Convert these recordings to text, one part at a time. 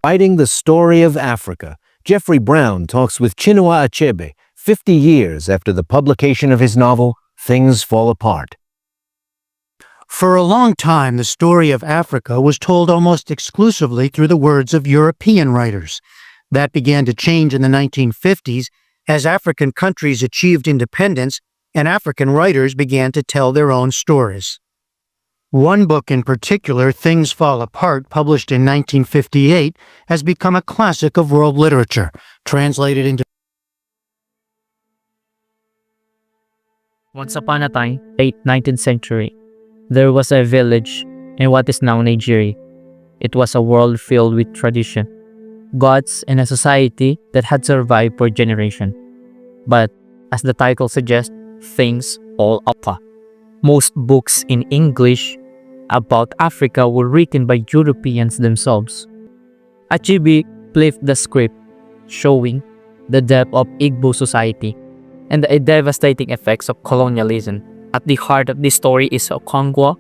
Writing the story of Africa, Jeffrey Brown talks with Chinua Achebe 50 years after the publication of his novel, Things Fall Apart. For a long time, the story of Africa was told almost exclusively through the words of European writers. That began to change in the 1950s as African countries achieved independence and African writers began to tell their own stories. One book in particular, Things Fall Apart, published in 1958, has become a classic of world literature, translated into Once upon a time, late 19th century, there was a village in what is now Nigeria. It was a world filled with tradition, gods, and a society that had survived for generations. But, as the title suggests, things fall apart. Most books in English about Africa were written by Europeans themselves. Achebe flipped the script, showing the depth of Igbo society and the devastating effects of colonialism. At the heart of this story is Okonkwo,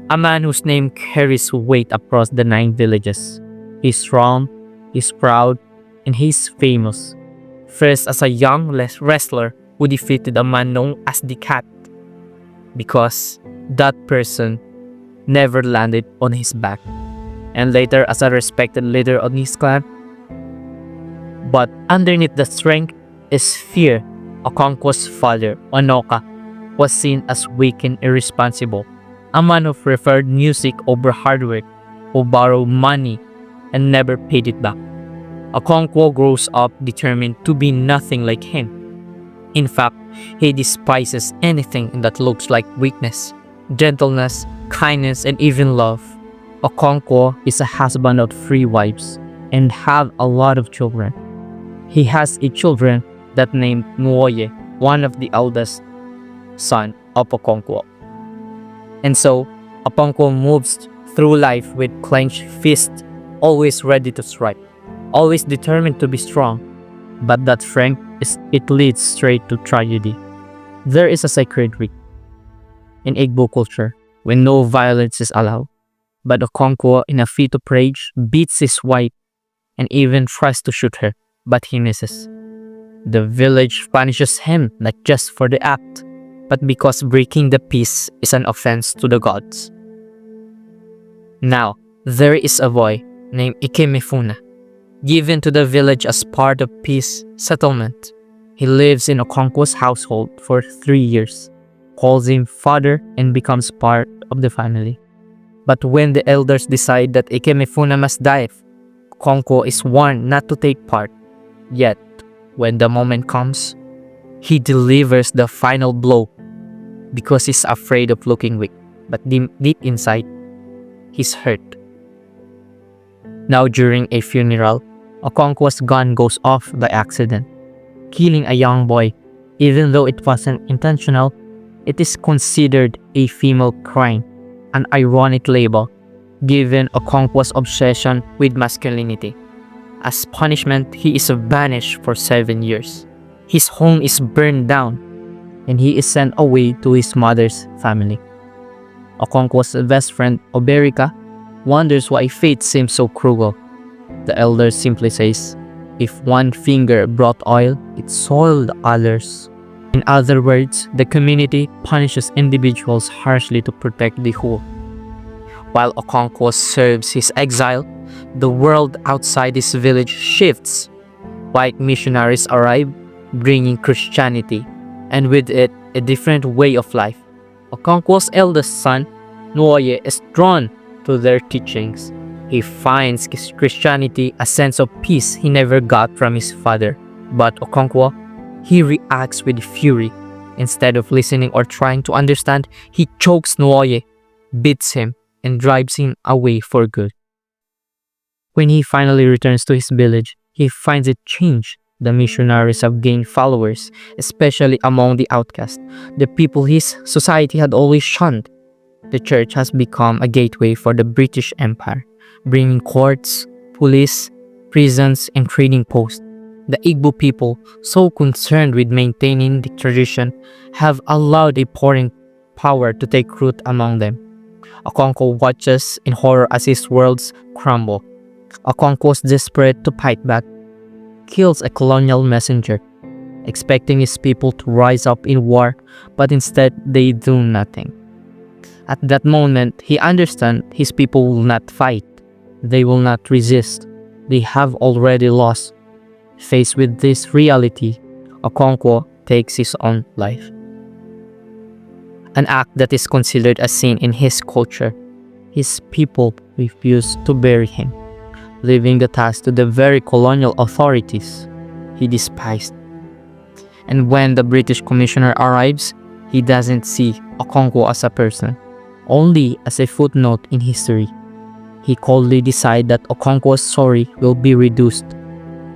a man whose name carries weight across the 9 villages. He's strong, he's proud, and he's famous. First as a young wrestler who defeated a man known as the Cat, because that person never landed on his back, and later as a respected leader of his clan. But underneath the strength is fear. Okonkwo's father, Onoka, was seen as weak and irresponsible, a man who preferred music over hard work, who borrowed money and never paid it back. Okonkwo grows up determined to be nothing like him. In fact, he despises anything that looks like weakness, gentleness, kindness, and even love. Okonkwo is a husband of 3 wives and have a lot of children. He has a children that named Nwoye, one of the eldest son of Okonkwo. And so, Okonkwo moves through life with clenched fists, always ready to strike, always determined to be strong. But that strength, it leads straight to tragedy. There is a sacred week in Igbo culture when no violence is allowed. But Okonkwo, in a fit of rage, beats his wife and even tries to shoot her, but he misses. The village punishes him not just for the act, but because breaking the peace is an offense to the gods. Now, there is a boy named Ikemefuna, given to the village as part of peace settlement. He lives in Okonkwo's household for 3 years, calls him father, and becomes part of the family. But when the elders decide that Ikemefuna must die, Okonkwo is warned not to take part. Yet, when the moment comes, he delivers the final blow because he's afraid of looking weak, but deep inside, he's hurt. Now during a funeral, Okonkwo's gun goes off by accident, killing a young boy. Even though it wasn't intentional, it is considered a female crime, an ironic label given Okonkwo's obsession with masculinity. As punishment, he is banished for 7 years. His home is burned down, and he is sent away to his mother's family. Okonkwo's best friend, Oberika, wonders why fate seems so cruel. The elder simply says, if one finger brought oil, it soiled others. In other words, the community punishes individuals harshly to protect the whole. While Okonkwo serves his exile, the world outside his village shifts. White missionaries arrive, bringing Christianity, and with it, a different way of life. Okonkwo's eldest son, Nwoye, is drawn to their teachings. He finds Christianity a sense of peace he never got from his father. But Okonkwo, he reacts with fury. Instead of listening or trying to understand, he chokes Nwoye, beats him, and drives him away for good. When he finally returns to his village, he finds it changed. The missionaries have gained followers, especially among the outcast, the people his society had always shunned. The church has become a gateway for the British Empire, bringing courts, police, prisons, and trading posts. The Igbo people, so concerned with maintaining the tradition, have allowed a foreign power to take root among them. Okonkwo watches in horror as his worlds crumble. Okonkwo is desperate to fight back, kills a colonial messenger, expecting his people to rise up in war, but instead they do nothing. At that moment, he understands his people will not fight. They will not resist. They have already lost. Faced with this reality, Okonkwo takes his own life. An act that is considered a sin in his culture. His people refuse to bury him, leaving the task to the very colonial authorities he despised. And when the British commissioner arrives, he doesn't see Okonkwo as a person, only as a footnote in history. He coldly decides that Okonkwo's story will be reduced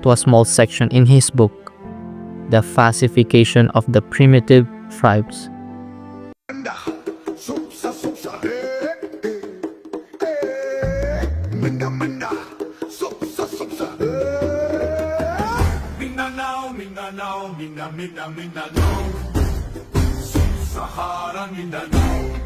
to a small section in his book, The Pacification of the Primitive Tribes. Mindanao, Mindanao, Mindanao, Sub-Saharan Mindanao.